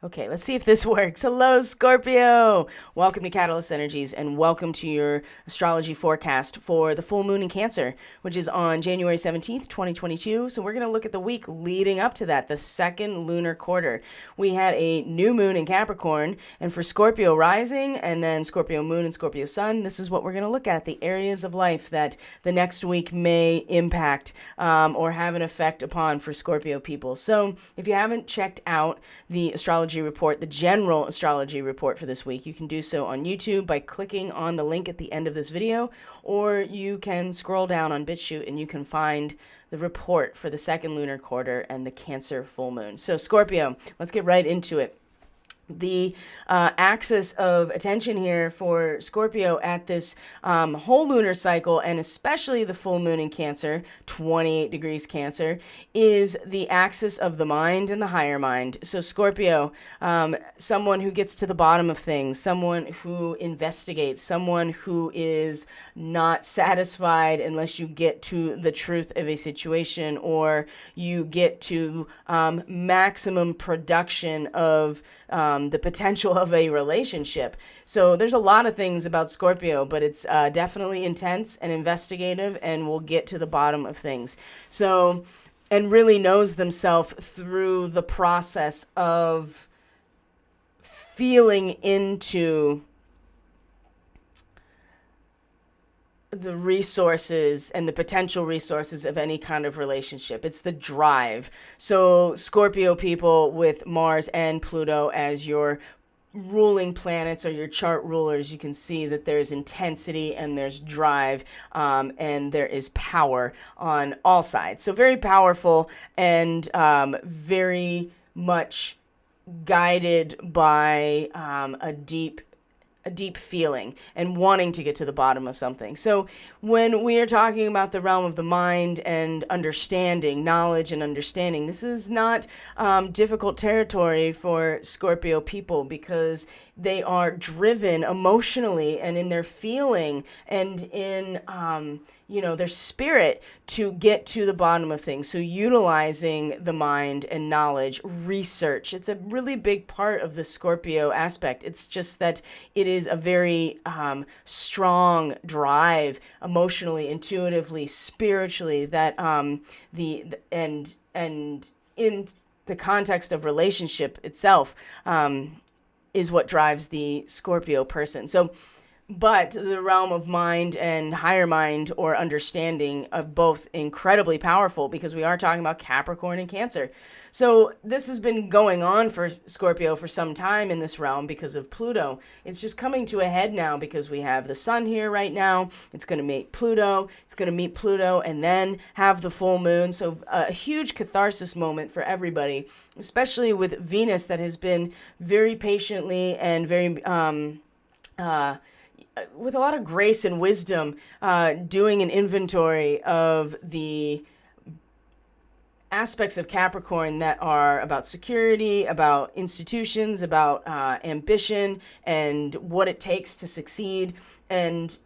Okay, let's see if this works. Hello, Scorpio. Welcome to Catalyst Energies and welcome to your astrology forecast for the full moon in Cancer, which is on January 17th, 2022. So we're going to look at the week leading up to that, the second lunar quarter. We had a new moon in Capricorn, and for Scorpio rising and then Scorpio moon and Scorpio sun, this is what we're going to look at, the areas of life that the next week may impact or have an effect upon for Scorpio people. So if you haven't checked out the astrology report, the general astrology report for this week, you can do so on YouTube by clicking on the link at the end of this video, or you can scroll down on BitChute and you can find the report for the second lunar quarter and the Cancer full moon. So Scorpio, let's get right into it. The axis of attention here for Scorpio at this whole lunar cycle, and especially the full moon in Cancer, 28 degrees Cancer, is the axis of the mind and the higher mind. So Scorpio, someone who gets to the bottom of things, someone who investigates, someone who is not satisfied unless you get to the truth of a situation or you get to maximum production of the potential of a relationship. So there's a lot of things about Scorpio, but it's definitely intense and investigative and will get to the bottom of things. So, and really knows themselves through the process of feeling into the resources and the potential resources of any kind of relationship. It's the drive. So Scorpio people with Mars and Pluto as your ruling planets or your chart rulers, you can see that there's intensity and there's drive and there is power on all sides. So very powerful and very much guided by a deep feeling and wanting to get to the bottom of something. So when we are talking about the realm of the mind and understanding, knowledge and understanding, this is not difficult territory for Scorpio people because they are driven emotionally and in their feeling and in their spirit to get to the bottom of things. So utilizing the mind and knowledge, research, it's a really big part of the Scorpio aspect. It's just that it is a very strong drive emotionally, intuitively, spiritually that and in the context of relationship itself is what drives the Scorpio person. So, but the realm of mind and higher mind or understanding of both incredibly powerful because we are talking about Capricorn and Cancer. So this has been going on for Scorpio for some time in this realm because of Pluto. It's just coming to a head now because we have the sun here right now. It's going to meet Pluto. It's going to meet Pluto and then have the full moon. So a huge catharsis moment for everybody, especially with Venus that has been very patiently and very with a lot of grace and wisdom, doing an inventory of the aspects of Capricorn that are about security, about institutions, about ambition, and what it takes to succeed, and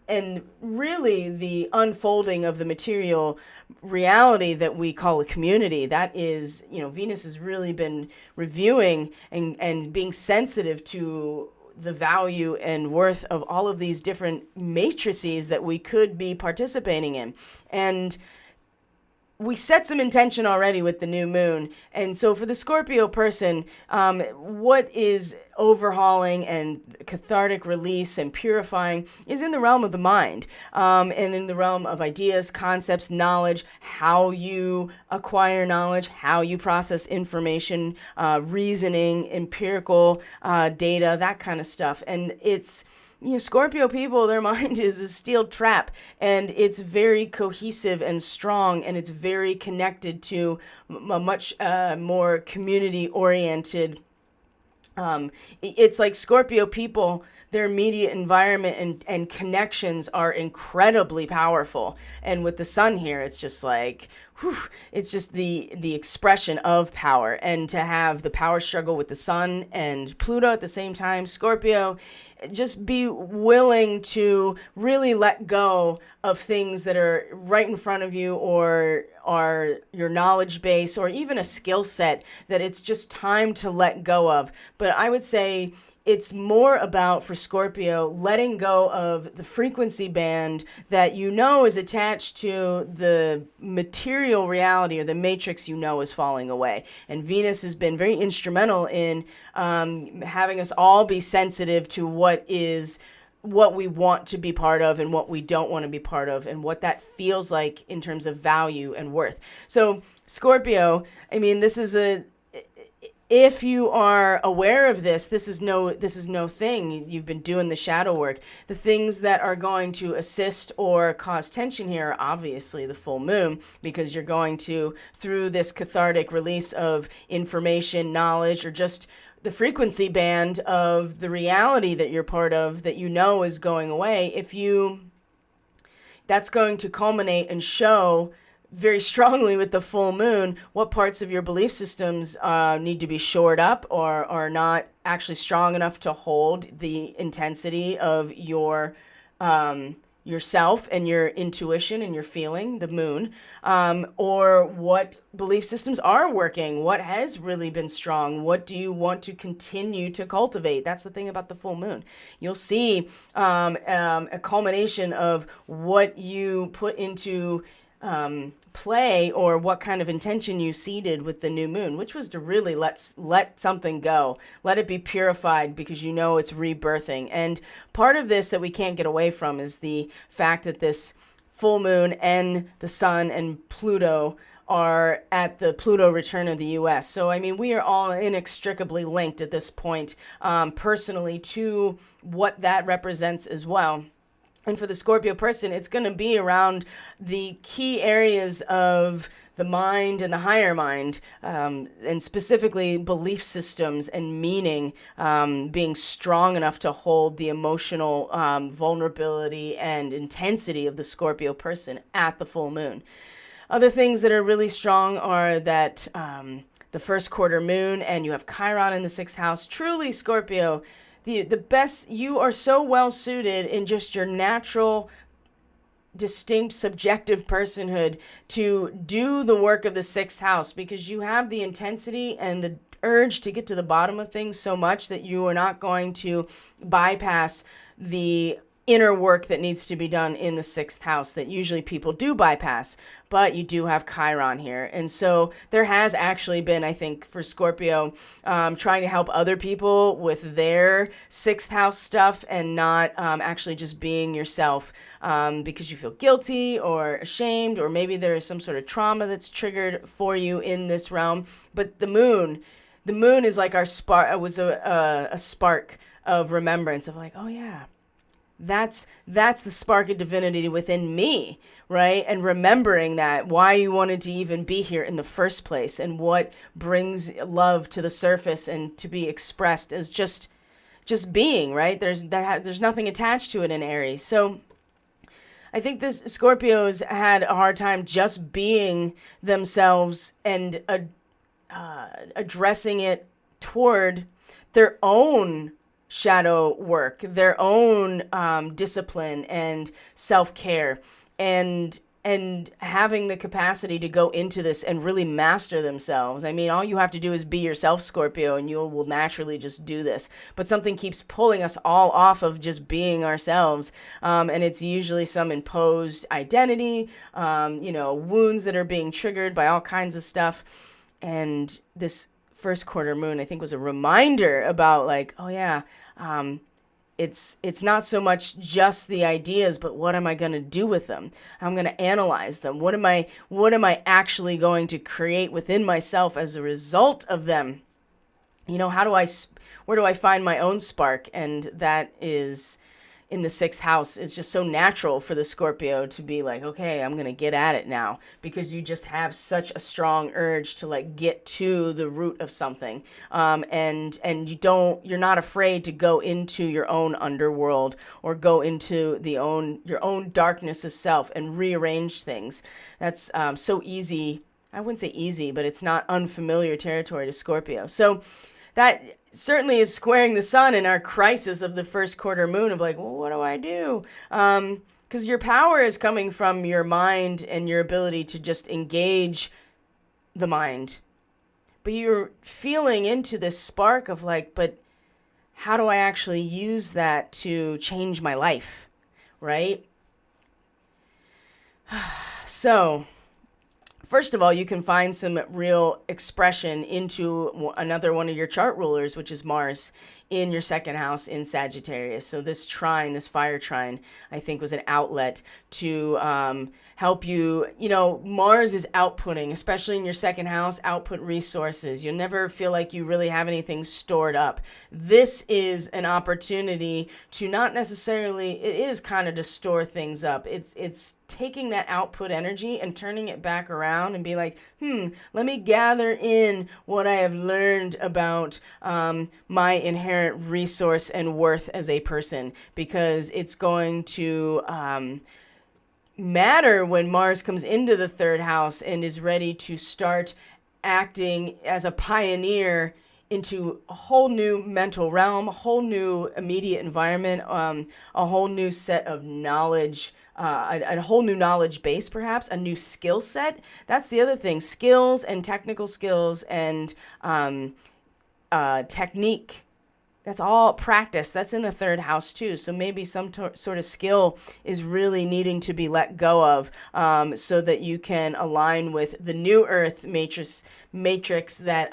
really the unfolding of the material reality that we call a community. That is, Venus has really been reviewing and being sensitive to the value and worth of all of these different matrices that we could be participating in. And we set some intention already with the new moon. And so for the Scorpio person, what is overhauling and cathartic release and purifying is in the realm of the mind, and in the realm of ideas, concepts, knowledge, how you acquire knowledge, how you process information, reasoning, empirical data, that kind of stuff. And it's Scorpio people, their mind is a steel trap, and it's very cohesive and strong, and it's very connected to a much more community-oriented. It's like Scorpio people, their immediate environment and connections are incredibly powerful. And with the sun here, it's just like, it's just the expression of power. And to have the power struggle with the sun and Pluto at the same time, Scorpio, just be willing to really let go of things that are right in front of you, or are your knowledge base, or even a skill set that it's just time to let go of. But I would say it's more about, for Scorpio, letting go of the frequency band that is attached to the material reality, or the matrix is falling away. And Venus has been very instrumental in having us all be sensitive to what we want to be part of and what we don't want to be part of, and what that feels like in terms of value and worth. So Scorpio, I mean, if you are aware of this is no thing. You've been doing the shadow work. The things that are going to assist or cause tension here are obviously the full moon, because you're going to, through this cathartic release of information, knowledge, or just the frequency band of the reality that you're part of, that is going away. That's going to culminate and show very strongly with the full moon what parts of your belief systems need to be shored up, or are not actually strong enough to hold the intensity of yourself and your intuition and your feeling, the moon, or what belief systems are working, what has really been strong, what do you want to continue to cultivate. That's the thing about the full moon. You'll see a culmination of what you put into play, or what kind of intention you seeded with the new moon, which was to really let something go, let it be purified, because it's rebirthing. And part of this that we can't get away from is the fact that this full moon and the sun and Pluto are at the Pluto return of the US. So, I mean, we are all inextricably linked at this point, personally, to what that represents as well. And for the Scorpio person, it's going to be around the key areas of the mind and the higher mind, and specifically belief systems and meaning, being strong enough to hold the emotional vulnerability and intensity of the Scorpio person at the full moon. Other things that are really strong are that the first quarter moon, and you have Chiron in the 6th house. Truly, Scorpio, the best, you are so well suited in just your natural, distinct, subjective personhood to do the work of the 6th house, because you have the intensity and the urge to get to the bottom of things so much that you are not going to bypass the inner work that needs to be done in the 6th house that usually people do bypass. But you do have Chiron here. And so there has actually been, I think, for Scorpio, trying to help other people with their 6th house stuff, and not actually just being yourself, because you feel guilty or ashamed, or maybe there is some sort of trauma that's triggered for you in this realm. But the moon is like our spark. It was a spark of remembrance of like, oh yeah, that's the spark of divinity within me, right? And remembering that, why you wanted to even be here in the first place, and what brings love to the surface and to be expressed as just being, right? There's nothing attached to it in Aries. So I think this Scorpios had a hard time just being themselves and addressing it toward their own shadow work, their own discipline and self-care, and having the capacity to go into this and really master themselves. I mean, all you have to do is be yourself, Scorpio, and you will naturally just do this. But something keeps pulling us all off of just being ourselves, and it's usually some imposed identity, wounds that are being triggered by all kinds of stuff. And this first quarter moon, I think, was a reminder about like, oh yeah, it's not so much just the ideas, but what am I going to do with them? I'm going to analyze them. What am I actually going to create within myself as a result of them? Where do I find my own spark? And that is in the sixth house, it's just so natural for the Scorpio to be like, okay, I'm going to get at it now, because you just have such a strong urge to like get to the root of something. And you're not afraid to go into your own underworld or go into your own darkness of self and rearrange things. That's so easy. I wouldn't say easy, but it's not unfamiliar territory to Scorpio. So that certainly is squaring the sun in our crisis of the first quarter moon of like, well, what do I do? Because your power is coming from your mind and your ability to just engage the mind. But you're feeling into this spark of like, but how do I actually use that to change my life, right? So first of all, you can find some real expression into another one of your chart rulers, which is Mars, in your second house in Sagittarius. So this trine, this fire trine, I think was an outlet to help you. You know, Mars is outputting, especially in your second house, output resources. You'll never feel like you really have anything stored up. This is an opportunity to not necessarily, it is kind of to store things up. It's taking that output energy and turning it back around and be like, let me gather in what I have learned about my inherent resource and worth as a person, because it's going to matter when Mars comes into the third house and is ready to start acting as a pioneer into a whole new mental realm, a whole new immediate environment, a whole new set of knowledge, a whole new knowledge base, perhaps, a new skill set. That's the other thing. Skills and technical skills and technique. That's all practice. That's in the third house too. So maybe some sort of skill is really needing to be let go of, so that you can align with the new Earth matrix that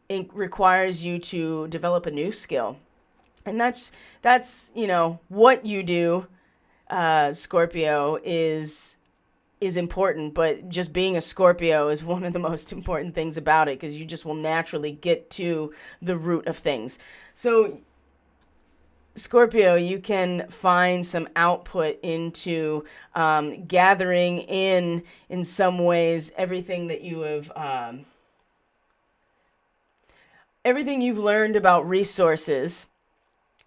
it requires you to develop a new skill. And that's what you do, Scorpio, is important, but just being a Scorpio is one of the most important things about it, because you just will naturally get to the root of things. So Scorpio, you can find some output into gathering in some ways, everything that you have, everything you've learned about resources,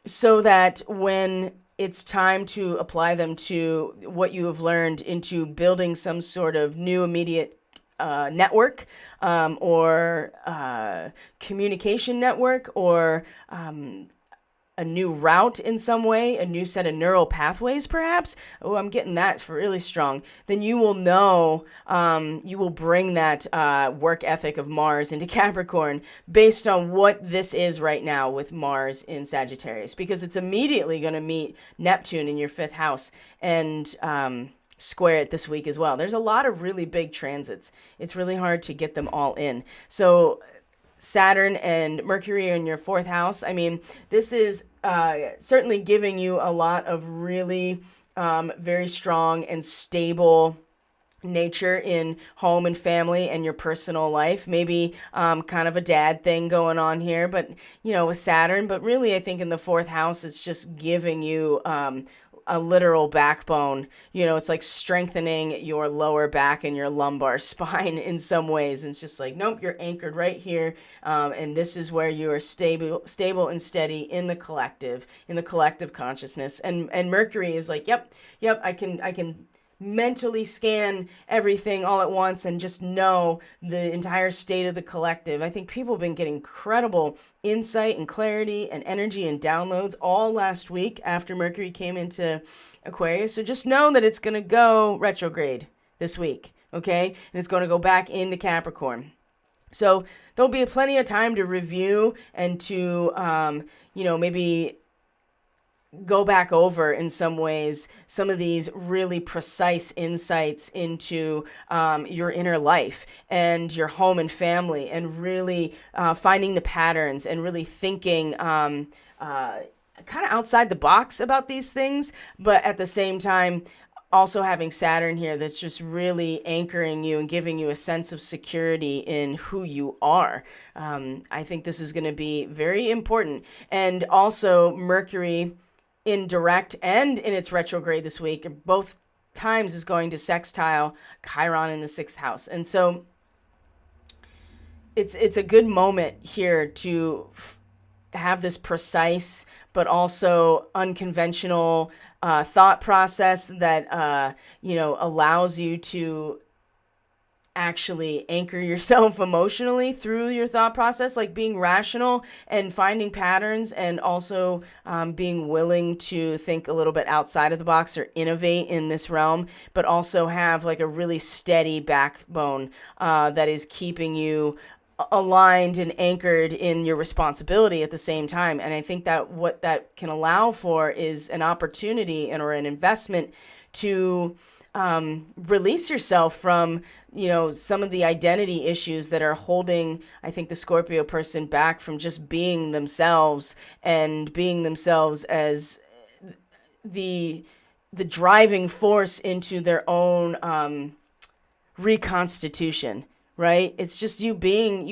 so that when it's time to apply them to what you have learned into building some sort of new immediate network, or communication network, or a new route in some way, a new set of neural pathways, perhaps. Oh, I'm getting that for really strong. Then you will know, you will bring that work ethic of Mars into Capricorn based on what this is right now with Mars in Sagittarius, because it's immediately going to meet Neptune in your fifth house and square it this week as well. There's a lot of really big transits. It's really hard to get them all in. So Saturn and Mercury in your fourth house. I mean, this is certainly giving you a lot of really very strong and stable nature in home and family and your personal life. Maybe kind of a dad thing going on here, but with Saturn. But really, I think in the fourth house, it's just giving you a literal backbone. It's like strengthening your lower back and your lumbar spine in some ways. And it's just like, nope, you're anchored right here. And this is where you are stable and steady in the collective consciousness. And Mercury is like, yep, I can mentally scan everything all at once and just know the entire state of the collective. I think people have been getting incredible insight and clarity and energy and downloads all last week after Mercury came into Aquarius. So just know that it's going to go retrograde this week, okay? And it's going to go back into Capricorn. So there'll be plenty of time to review and to, maybe go back over in some ways some of these really precise insights into your inner life and your home and family, and really finding the patterns and really thinking kind of outside the box about these things, but at the same time also having Saturn here that's just really anchoring you and giving you a sense of security in who you are. I think this is going to be very important. And also Mercury in direct and in its retrograde this week. Both times is going to sextile Chiron in the 6th house. And so it's a good moment here to have this precise but also unconventional thought process that allows you to actually anchor yourself emotionally through your thought process, like being rational and finding patterns, and also being willing to think a little bit outside of the box or innovate in this realm, but also have like a really steady backbone that is keeping you aligned and anchored in your responsibility at the same time. And I think that what that can allow for is an opportunity or an investment to release yourself from, some of the identity issues that are holding, I think, the Scorpio person back from just being themselves and being themselves as the driving force into their own reconstitution. Right? It's just you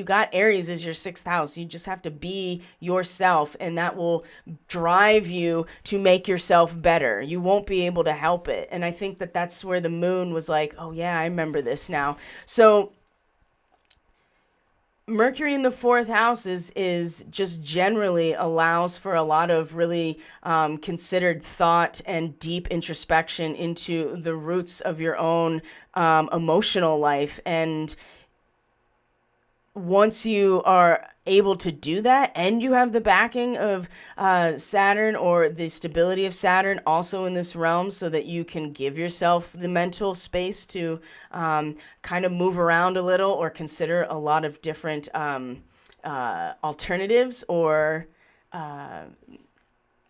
got Aries as your 6th house. You just have to be yourself, and that will drive you to make yourself better. You won't be able to help it. And I think that that's where the moon was like, oh yeah, I remember this now. So Mercury in the 4th house is just generally allows for a lot of really considered thought and deep introspection into the roots of your own emotional life. And once you are able to do that, and you have the backing of Saturn, or the stability of Saturn also in this realm, so that you can give yourself the mental space to kind of move around a little or consider a lot of different alternatives or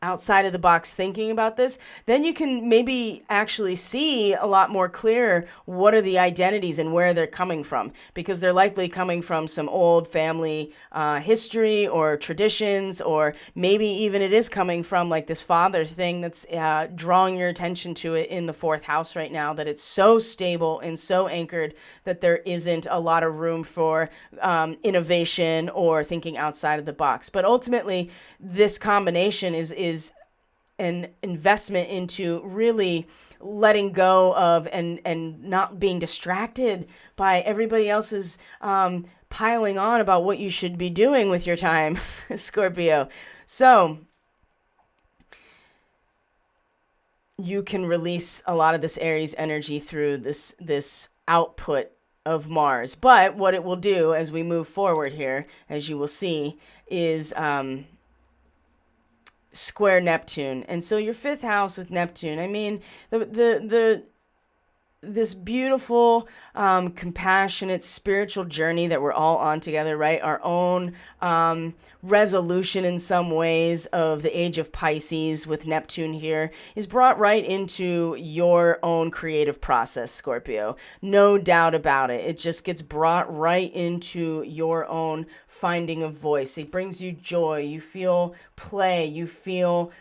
outside of the box thinking about this, then you can maybe actually see a lot more clear what are the identities and where they're coming from, because they're likely coming from some old family history or traditions, or maybe even it is coming from like this father thing that's drawing your attention to it in the 4th house right now, that it's so stable and so anchored that there isn't a lot of room for innovation or thinking outside of the box. But ultimately, this combination is an investment into really letting go of and not being distracted by everybody else's piling on about what you should be doing with your time, Scorpio. So you can release a lot of this Aries energy through this output of Mars. But what it will do as we move forward here, as you will see, is square Neptune. And so your 5th house with Neptune, I mean, this beautiful, compassionate, spiritual journey that we're all on together, right? Our own resolution in some ways of the age of Pisces with Neptune here is brought right into your own creative process, Scorpio. No doubt about it. It just gets brought right into your own finding of voice. It brings you joy. You feel play. You feel,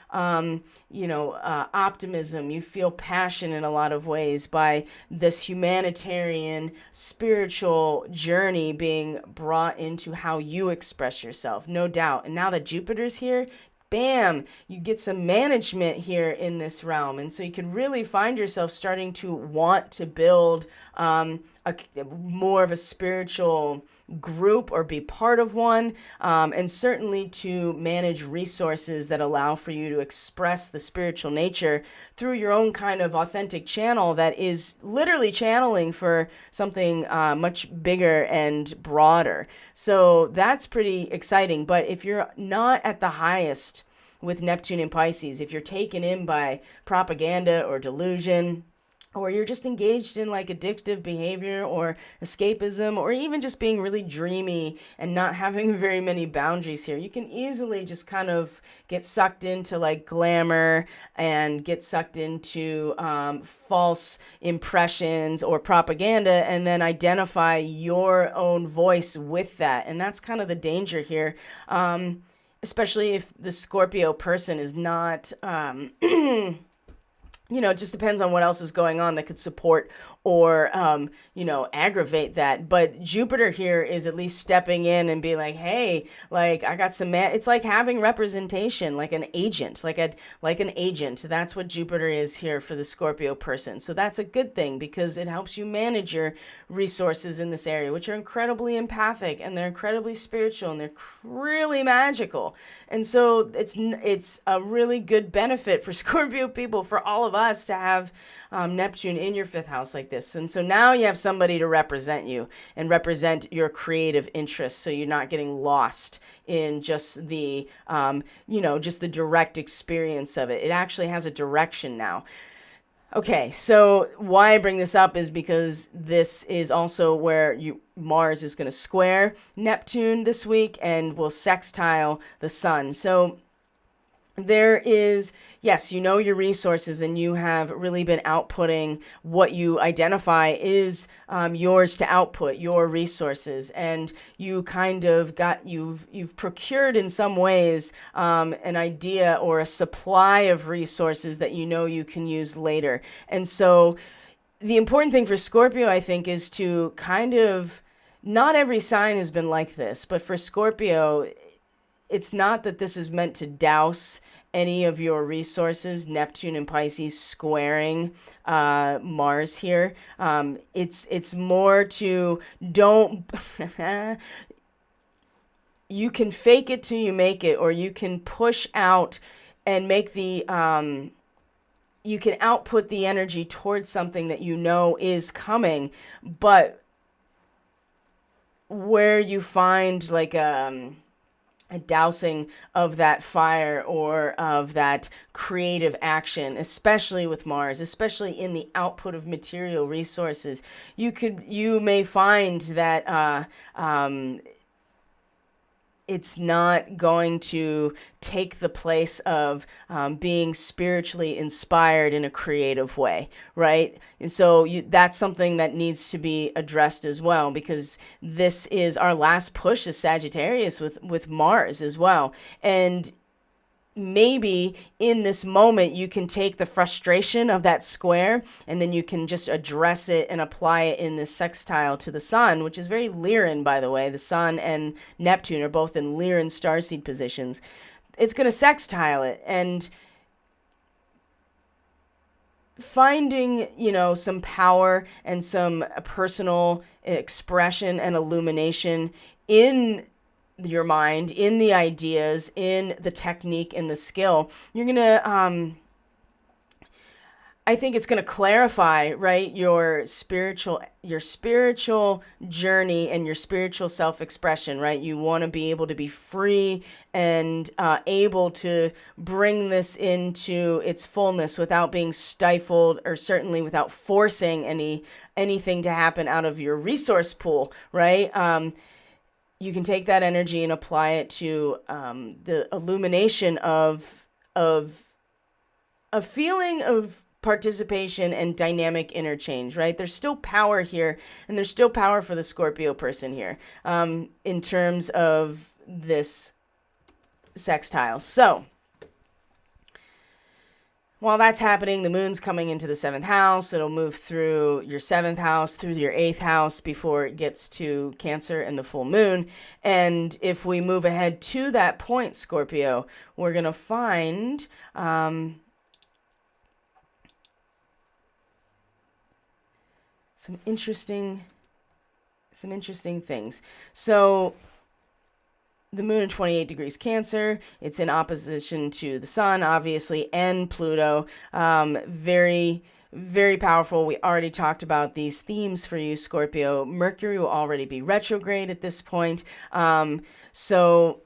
optimism. You feel passion in a lot of ways by this humanitarian, spiritual journey being brought into how you express yourself, no doubt. And now that Jupiter's here, bam, you get some management here in this realm. And so you can really find yourself starting to want to build more of a spiritual group or be part of one, and certainly to manage resources that allow for you to express the spiritual nature through your own kind of authentic channel that is literally channeling for something much bigger and broader. So that's pretty exciting. But if you're not at the highest with Neptune and Pisces, if you're taken in by propaganda or delusion, or you're just engaged in like addictive behavior or escapism, or even just being really dreamy and not having very many boundaries here, you can easily just kind of get sucked into like glamour and get sucked into false impressions or propaganda, and then identify your own voice with that. And that's kind of the danger here, especially if the Scorpio person is not it just depends on what else is going on that could support or, aggravate that. But Jupiter here is at least stepping in and be like, hey, like I got some, it's like having representation, like an agent, like an agent. That's what Jupiter is here for the Scorpio person. So that's a good thing because it helps you manage your resources in this area, which are incredibly empathic and they're incredibly spiritual and they're really magical. And so it's a really good benefit for Scorpio people, for all of us to have Neptune in your fifth house like this. And so now you have somebody to represent you and represent your creative interests, so you're not getting lost in just the just the direct experience of it. It actually has a direction now. Okay, so why I bring this up is because this is also where Mars is going to square Neptune this week and will sextile the sun. So there is, yes, your resources and you have really been outputting what you identify is yours to output, your resources. And you kind of you've procured in some ways an idea or a supply of resources that you can use later. And so the important thing for Scorpio, I think, is to kind of, not every sign has been like this, but for Scorpio, it's not that this is meant to douse any of your resources. Neptune and Pisces squaring Mars here. It's more to don't. You can fake it till you make it, or you can push out and make the. You can output the energy towards something that is coming, but where you find like a dousing of that fire or of that creative action, especially with Mars, especially in the output of material resources, you may find that it's not going to take the place of being spiritually inspired in a creative way, right? And so that's something that needs to be addressed as well, because this is our last push as Sagittarius with Mars as well. And maybe in this moment you can take the frustration of that square and then you can just address it and apply it in this sextile to the sun, which is very Lyran, by the way. The sun and Neptune are both in Lyran starseed positions. It's going to sextile it, and finding, some power and some personal expression and illumination in your mind, in the ideas, in the technique, in the skill, you're going to, I think it's going to clarify, right, your spiritual journey and your spiritual self-expression, right? You want to be able to be free and able to bring this into its fullness without being stifled, or certainly without forcing anything to happen out of your resource pool, right? You can take that energy and apply it to the illumination of a feeling of participation and dynamic interchange, right? There's still power here, and there's still power for the Scorpio person here in terms of this sextile. So while that's happening, the moon's coming into the 7th house. It'll move through your 7th house, through your 8th house before it gets to Cancer and the full moon. And if we move ahead to that point, Scorpio, we're going to find some interesting things. So the moon in 28 degrees Cancer, it's in opposition to the sun, obviously, and Pluto. Very, very powerful. We already talked about these themes for you, Scorpio. Mercury will already be retrograde at this point. So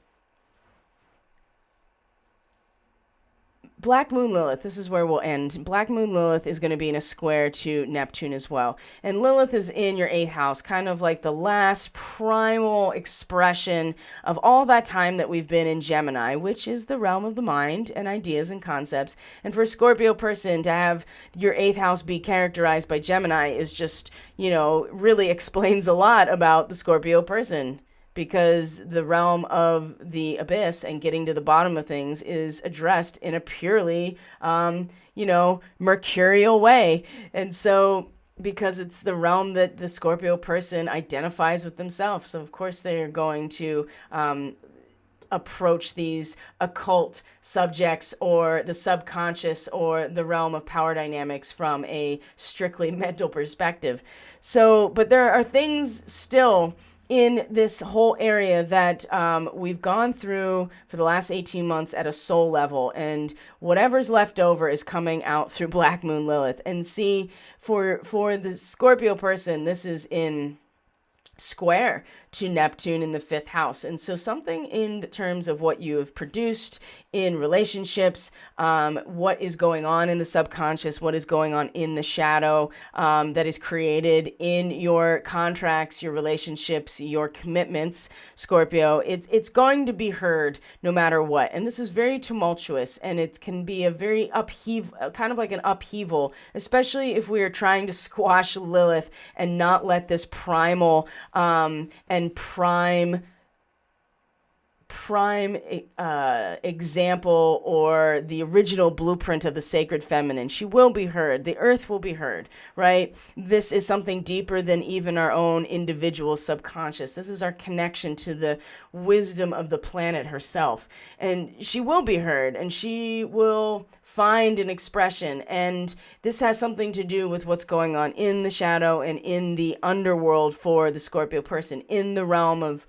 Black Moon Lilith, this is where we'll end. Black Moon Lilith is going to be in a square to Neptune as well. And Lilith is in your 8th house, kind of like the last primal expression of all that time that we've been in Gemini, which is the realm of the mind and ideas and concepts. And for a Scorpio person to have your 8th house be characterized by Gemini is just, really explains a lot about the Scorpio person. because the realm of the abyss and getting to the bottom of things is addressed in a purely, mercurial way. And so, because it's the realm that the Scorpio person identifies with themselves. So, of course, they're going to approach these occult subjects or the subconscious or the realm of power dynamics from a strictly mental perspective. So, but there are things still in this whole area that we've gone through for the last 18 months at a soul level, and whatever's left over is coming out through Black Moon Lilith. And see, for the Scorpio person, this is in square to Neptune in the 5th house. And so something in terms of what you have produced in relationships, what is going on in the subconscious, what is going on in the shadow, that is created in your contracts, your relationships, your commitments, Scorpio, it's going to be heard no matter what. And this is very tumultuous, and it can be a very kind of like an upheaval, especially if we are trying to squash Lilith and not let this primal and prime example or the original blueprint of the sacred feminine. She will be heard. The earth will be heard, right? This is something deeper than even our own individual subconscious. This is our connection to the wisdom of the planet herself. And she will be heard, and she will find an expression. And this has something to do with what's going on in the shadow and in the underworld for the Scorpio person, in the realm of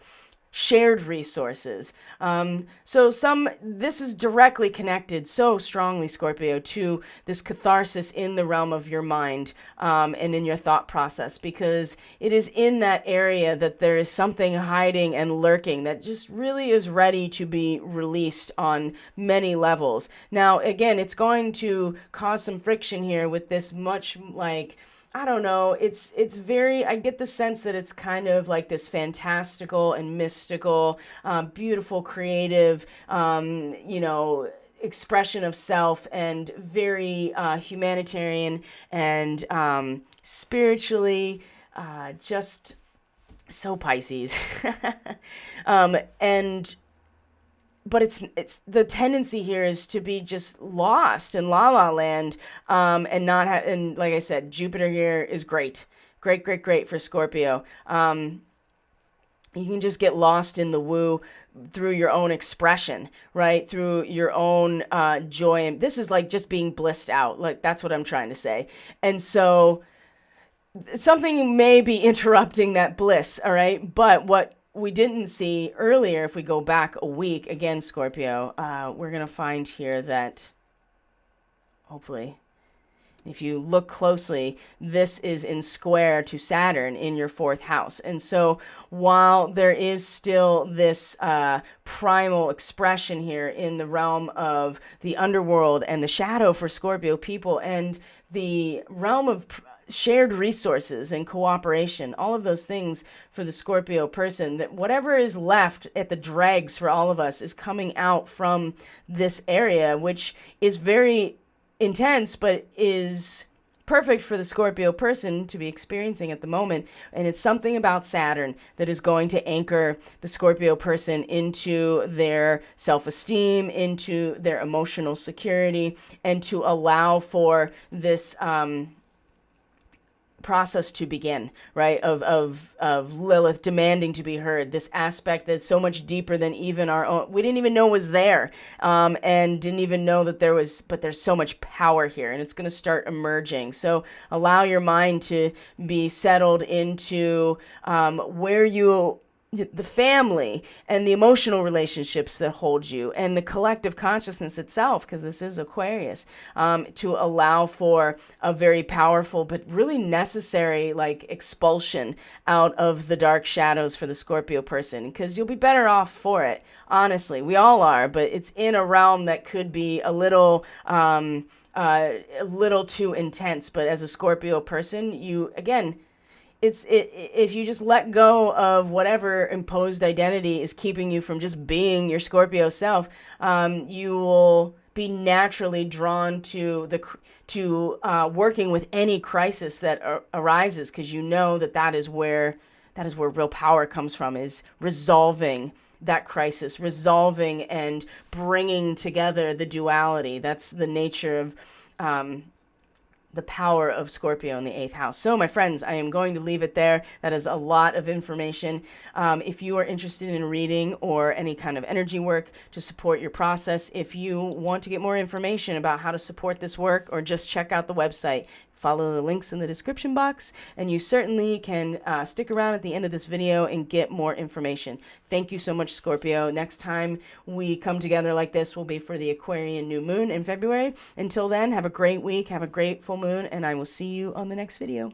shared resources. This is directly connected so strongly, Scorpio, to this catharsis in the realm of your mind, and in your thought process, because it is in that area that there is something hiding and lurking that just really is ready to be released on many levels. Now, again, it's going to cause some friction here with this much, like, I don't know, it's very, I get the sense that it's kind of like this fantastical and mystical, beautiful, creative, expression of self, and very humanitarian and spiritually just so Pisces. But it's the tendency here is to be just lost in la la land, and not and like I said, Jupiter here is great for Scorpio. You can just get lost in the woo through your own expression, right? Through your own joy. And this is like just being blissed out. Like, that's what I'm trying to say. And so something may be interrupting that bliss, all right? But what we didn't see earlier, if we go back a week, again, Scorpio, we're going to find here that, hopefully, if you look closely, this is in square to Saturn in your 4th house. And so while there is still this primal expression here in the realm of the underworld and the shadow for Scorpio people, and the realm of shared resources and cooperation, all of those things for the Scorpio person, that whatever is left at the dregs for all of us is coming out from this area, which is very intense, but is perfect for the Scorpio person to be experiencing at the moment. And it's something about Saturn that is going to anchor the Scorpio person into their self-esteem, into their emotional security, and to allow for this process to begin, right? Of Lilith demanding to be heard, this aspect that's so much deeper than even our own, we didn't even know was there, and didn't even know that there was, but there's so much power here, and it's going to start emerging. So allow your mind to be settled into where the family and the emotional relationships that hold you, and the collective consciousness itself, because this is Aquarius, to allow for a very powerful but really necessary expulsion out of the dark shadows for the Scorpio person, because you'll be better off for it. Honestly, we all are, but it's in a realm that could be a little too intense. But as a Scorpio person, if you just let go of whatever imposed identity is keeping you from just being your Scorpio self, you will be naturally drawn to working with any crisis that arises, because you know that that is where real power comes from, is resolving that crisis, resolving and bringing together the duality. That's the nature of the power of Scorpio in the 8th house. So my friends, I am going to leave it there. That is a lot of information. If you are interested in reading or any kind of energy work to support your process, if you want to get more information about how to support this work, or just check out the website, follow the links in the description box, and you certainly can stick around at the end of this video and get more information. Thank you so much, Scorpio. Next time we come together like this will be for the Aquarian new moon in February. Until then, have a great week, have a great full moon, and I will see you on the next video.